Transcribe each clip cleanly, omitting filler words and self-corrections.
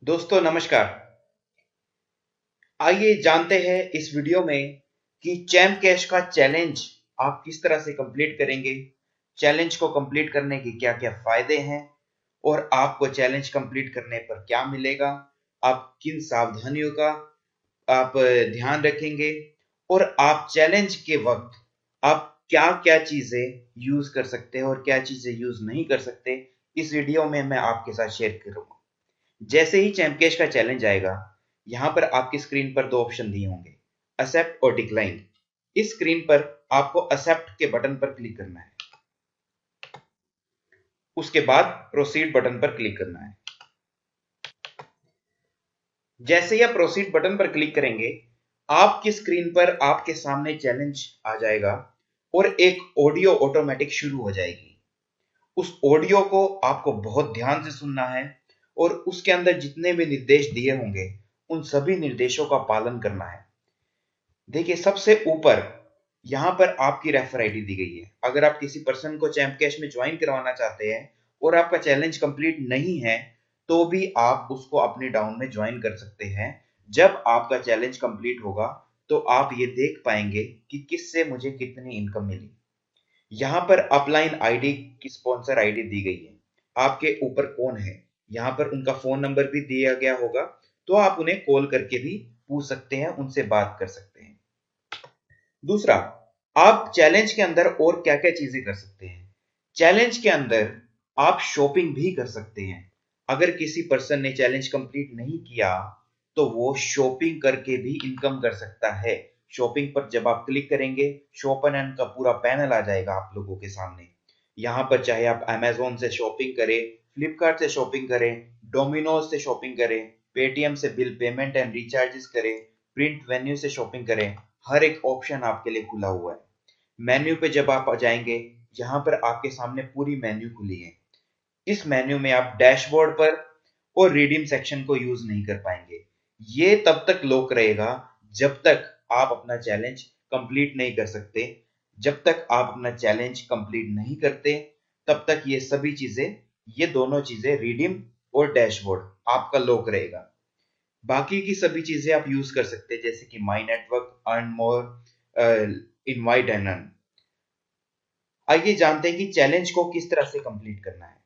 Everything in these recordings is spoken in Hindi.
दोस्तों नमस्कार। आइए जानते हैं इस वीडियो में कि चैम्प कैश का चैलेंज आप किस तरह से कंप्लीट करेंगे, चैलेंज को कंप्लीट करने के क्या क्या फायदे हैं और आपको चैलेंज कंप्लीट करने पर क्या मिलेगा, आप किन सावधानियों का आप ध्यान रखेंगे और आप चैलेंज के वक्त आप क्या क्या चीजें यूज कर सकते हैं और क्या चीजें यूज नहीं कर सकते, इस वीडियो में मैं आपके साथ शेयर करूंगा। जैसे ही चैम्पकेश का चैलेंज आएगा, यहां पर आपकी स्क्रीन पर दो ऑप्शन दिए होंगे, एक्सेप्ट और डिक्लाइन। इस स्क्रीन पर आपको एक्सेप्ट के बटन पर क्लिक करना है, उसके बाद प्रोसीड बटन पर क्लिक करना है। जैसे ही आप प्रोसीड बटन पर क्लिक करेंगे, आपकी स्क्रीन पर आपके सामने चैलेंज आ जाएगा और एक ऑडियो ऑटोमेटिक शुरू हो जाएगी। उस ऑडियो को आपको बहुत ध्यान से सुनना है और उसके अंदर जितने भी निर्देश दिए होंगे उन सभी निर्देशों का पालन करना है। देखिए सबसे ऊपर यहां पर आपकी रेफर आईडी दी गई है। अगर आप किसी पर्सन को चैंप कैश में ज्वाइन करवाना चाहते हैं और आपका चैलेंज कंप्लीट नहीं है, तो भी आप उसको अपने डाउन में ज्वाइन कर सकते हैं। जब आपका चैलेंज कंप्लीट होगा तो आप ये देख पाएंगे कि किससे मुझे कितनी इनकम मिली। यहाँ पर अपलाइन आईडी की स्पॉन्सर आईडी दी गई है। आपके ऊपर कौन है, यहाँ पर उनका फोन नंबर भी दिया गया होगा, तो आप उन्हें कॉल करके भी पूछ सकते हैं, उनसे बात कर सकते हैं। दूसरा, आप चैलेंज के अंदर और क्या क्या चीजें कर सकते हैं। चैलेंज के अंदर आप शॉपिंग भी कर सकते हैं। अगर किसी पर्सन ने चैलेंज कंप्लीट नहीं किया तो वो शॉपिंग करके भी इनकम कर सकता है। शॉपिंग पर जब आप क्लिक करेंगे, शॉप एंड अर्न का पूरा पैनल आ जाएगा आप लोगों के सामने। यहाँ पर चाहे आप अमेजोन से शॉपिंग करें, फ्लिपकार्ट से शॉपिंग करें, डोमिनोज से शॉपिंग करें, पेटीएम से बिल पेमेंट एंड रिचार्जेस करें, प्रिंट वेन्यू से शॉपिंग करें, हर एक ऑप्शन आपके लिए खुला हुआ है। मेन्यू पे जब आप जाएंगे, यहाँ पर आपके सामने पूरी मेन्यू खुली है। इस मेन्यू में आप डैशबोर्ड पर और रिडीम सेक्शन को यूज नहीं कर पाएंगे। ये तब तक लॉक रहेगा जब तक आप अपना चैलेंज कंप्लीट नहीं कर सकते। जब तक आप अपना चैलेंज कंप्लीट नहीं करते, तब तक ये सभी चीजें, ये दोनों चीजें रिडीम और डैशबोर्ड आपका लॉक रहेगा। बाकी की सभी चीजें आप यूज कर सकते हैं, जैसे कि my network, earn more, invite and earn. आइए जानते हैं कि चैलेंज को किस तरह से कंप्लीट करना है।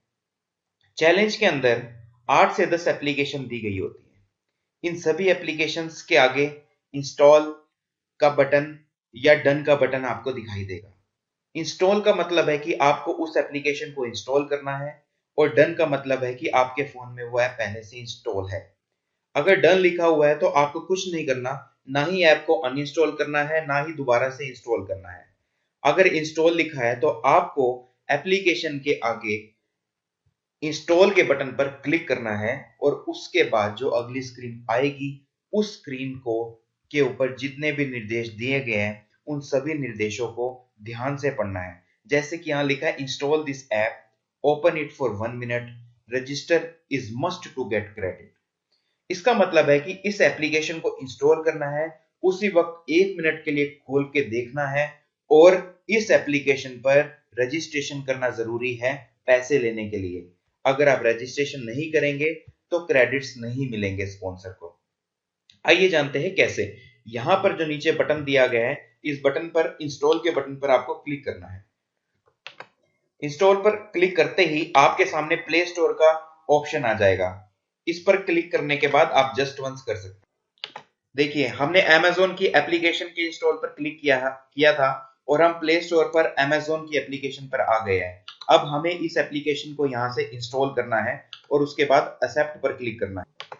चैलेंज के अंदर 8 से 10 एप्लीकेशन दी गई होती है। इन सभी एप्लीकेशंस के आगे इंस्टॉल का बटन या डन का बटन आपको दिखाई देगा। इंस्टॉल का मतलब है कि आपको उस एप्लीकेशन को इंस्टॉल करना है और डन का मतलब है कि आपके फोन में वो ऐप पहले से इंस्टॉल है। अगर डन लिखा हुआ है तो आपको कुछ नहीं करना, ना ही ऐप को अनइंस्टॉल करना है, ना ही दोबारा से इंस्टॉल करना है। अगर इंस्टॉल लिखा है तो आपको एप्लीकेशन के आगे इंस्टॉल के बटन पर क्लिक करना है और उसके बाद जो अगली स्क्रीन आएगी, उस स्क्रीन को के ऊपर जितने भी निर्देश दिए गए हैं उन सभी निर्देशों को ध्यान से पढ़ना है। जैसे कि यहाँ लिखा है, install this app, open it for 1 minute, register is must to get credit. इसका मतलब है कि इस एप्लीकेशन को इंस्टॉल करना है, उसी वक्त 1 मिनट के लिए खोल के देखना है और इस एप्लीकेशन पर रजिस्ट्रेशन करना जरूरी है पैसे लेने के लिए। अगर आप रजिस्ट्रेशन नहीं करेंगे तो क्रेडिट्स नहीं मिलेंगे स्पॉन्सर को। आइए जानते हैं कैसे। यहां पर जो नीचे बटन दिया गया है, इस बटन पर, इंस्टॉल के बटन पर आपको क्लिक करना है। इंस्टॉल पर क्लिक करते ही आपके सामने प्ले स्टोर का ऑप्शन आ जाएगा। इस पर क्लिक करने के बाद आप जस्ट वंस कर सकते हैं। देखिए हमने अमेजोन की एप्लीकेशन के इंस्टॉल पर क्लिक किया था और हम प्ले स्टोर पर अमेजोन की एप्लीकेशन पर आ गए हैं। अब हमें इस एप्लीकेशन को यहां से इंस्टॉल करना है और उसके बाद एक्सेप्ट पर क्लिक करना है।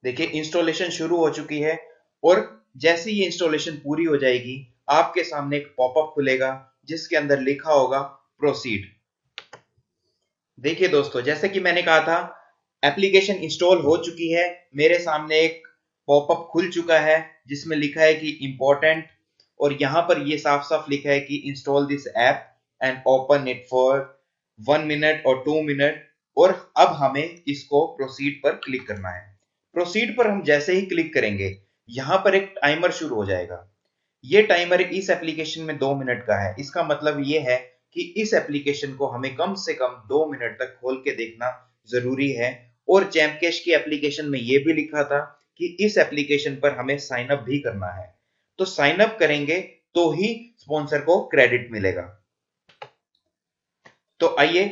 देखिए इंस्टॉलेशन शुरू हो चुकी है और जैसे ही इंस्टॉलेशन पूरी हो जाएगी, आपके सामने एक पॉपअप खुलेगा जिसके अंदर लिखा होगा प्रोसीड। देखिए दोस्तों, जैसे कि मैंने कहा था, एप्लीकेशन इंस्टॉल हो चुकी है। मेरे सामने एक पॉपअप खुल चुका है जिसमें लिखा है कि इंपॉर्टेंट, और यहां पर ये साफ साफ लिखा है कि install this app and open it for 1 minute और 2 मिनट। और अब हमें इसको प्रोसीड पर क्लिक करना है। प्रोसीड पर हम जैसे ही क्लिक करेंगे, यहां पर एक टाइमर शुरू हो जाएगा। ये टाइमर इस एप्लीकेशन में 2 मिनट का है। इसका मतलब ये है कि इस एप्लीकेशन को हमें कम से कम 2 मिनट तक खोल के देखना जरूरी है और चैम्प कैश की एप्लीकेशन में ये भी लिखा था कि इस एप्लीकेशन पर हमें साइन अप भी करना है। तो साइन अप करेंगे तो ही स्पॉन्सर को क्रेडिट मिलेगा। तो आइए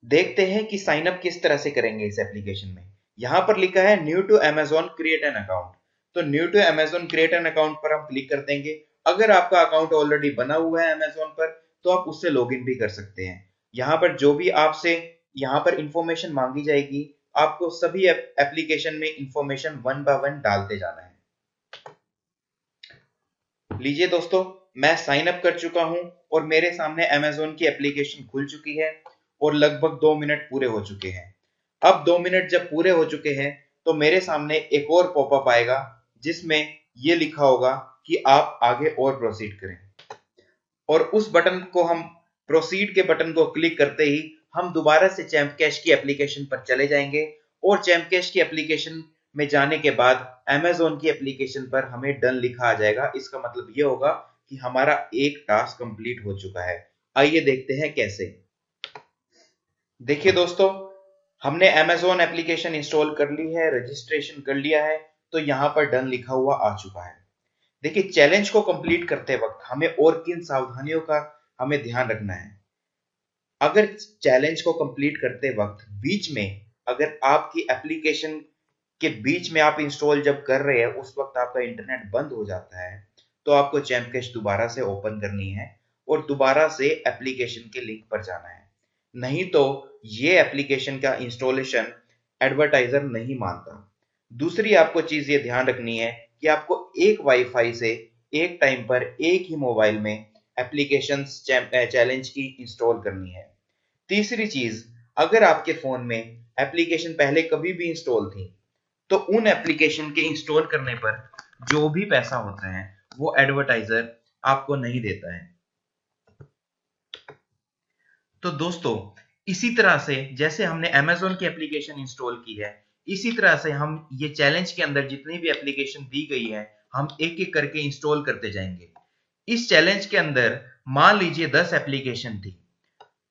देखते हैं कि साइन अप किस तरह से करेंगे इस एप्लीकेशन में। यहां पर लिखा है new to Amazon create an account. तो new to Amazon create an account पर हम क्लिक कर देंगे। अगर आपका अकाउंट ऑलरेडी बना हुआ है अमेजोन पर तो आप उससे लॉगिन भी कर सकते हैं। यहाँ पर जो भी आपसे यहाँ पर इंफॉर्मेशन मांगी जाएगी, आपको सभी एप्लीकेशन में इंफॉर्मेशन वन बाय वन डालते जाना है। लीजिए दोस्तों, मैं साइन अप कर चुका हूं और मेरे सामने अमेजोन की एप्लीकेशन खुल चुकी है और लगभग 2 मिनट पूरे हो चुके हैं। अब 2 मिनट जब पूरे हो चुके हैं तो मेरे सामने एक और पॉपअप आएगा जिसमें ये लिखा होगा कि आप आगे और प्रोसीड करें, और उस बटन को हम प्रोसीड के बटन को क्लिक करते ही हम दोबारा से चैम्प कैश की एप्लीकेशन पर चले जाएंगे और चैम्प कैश की एप्लीकेशन में जाने के बाद अमेजोन की एप्लीकेशन पर हमें डन लिखा आ जाएगा। इसका मतलब ये होगा कि हमारा एक टास्क कंप्लीट हो चुका है। आइए देखते हैं कैसे। देखिए दोस्तों, हमने अमेजोन एप्लीकेशन इंस्टॉल कर ली है, रजिस्ट्रेशन कर लिया है, तो यहां पर डन लिखा हुआ आ चुका है। देखिए, चैलेंज को कंप्लीट करते वक्त हमें और किन सावधानियों का हमें ध्यान रखना है। अगर चैलेंज को कंप्लीट करते वक्त बीच में अगर आपकी एप्लीकेशन के बीच में आप इंस्टॉल जब कर रहे हैं उस वक्त आपका इंटरनेट बंद हो जाता है, तो आपको चैम्प कैश दोबारा से ओपन करनी है और दोबारा से एप्लीकेशन के लिंक पर जाना है। नहीं तो ये एप्लीकेशन का इंस्टॉलेशन एडवर्टाइजर नहीं मानता। दूसरी आपको चीज ये ध्यान रखनी है कि आपको एक वाईफाई से एक टाइम पर एक ही मोबाइल में एप्लीकेशन चैलेंज की इंस्टॉल करनी है। तीसरी चीज, अगर आपके फोन में एप्लीकेशन पहले कभी भी इंस्टॉल थी तो उन एप्लीकेशन के इंस्टॉल करने पर जो भी पैसा होता है वो एडवर्टाइजर आपको नहीं देता है। तो दोस्तों, इसी तरह से जैसे हमने अमेजोन की एप्लीकेशन इंस्टॉल की है, इसी तरह से हम ये चैलेंज के अंदर जितनी भी एप्लीकेशन दी गई है हम एक एक करके इंस्टॉल करते जाएंगे। इस चैलेंज के अंदर मान लीजिए 10 एप्लीकेशन थी,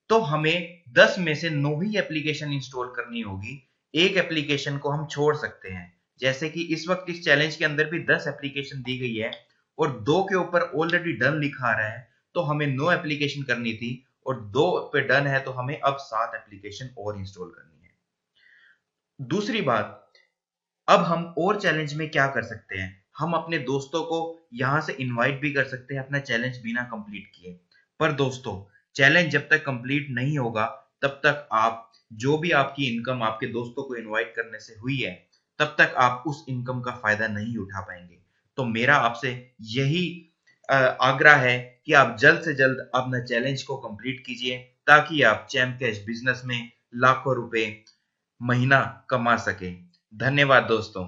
तो हमें 10 में से 9 ही एप्लीकेशन इंस्टॉल करनी होगी। एक एप्लीकेशन को हम छोड़ सकते हैं। जैसे कि इस वक्त इस चैलेंज के अंदर भी 10 एप्लीकेशन दी गई है और 2 के ऊपर ऑलरेडी डन लिखा आ रहा है, तो हमें 9 एप्लीकेशन करनी थी और 2 पे डन है, तो हमें अब 7 एप्लीकेशन और इंस्टॉल करनी है। दूसरी बात, अब हम और चैलेंज में क्या कर सकते हैं, हम अपने दोस्तों को यहां से इनवाइट भी कर सकते हैं अपना चैलेंज बिना कंप्लीट किए। पर दोस्तों, चैलेंज जब तक कंप्लीट नहीं होगा तब तक आप जो भी आपकी इनकम आपके दोस्तों को इनवाइट करने से हुई है तब तक आप उस इनकम का फायदा नहीं उठा पाएंगे। तो मेरा आपसे यही आग्रह है कि आप जल्द से जल्द अपना चैलेंज को कंप्लीट कीजिए ताकि आप चैम्प कैश बिजनेस में लाखों रुपए महीना कमा सके। धन्यवाद दोस्तों।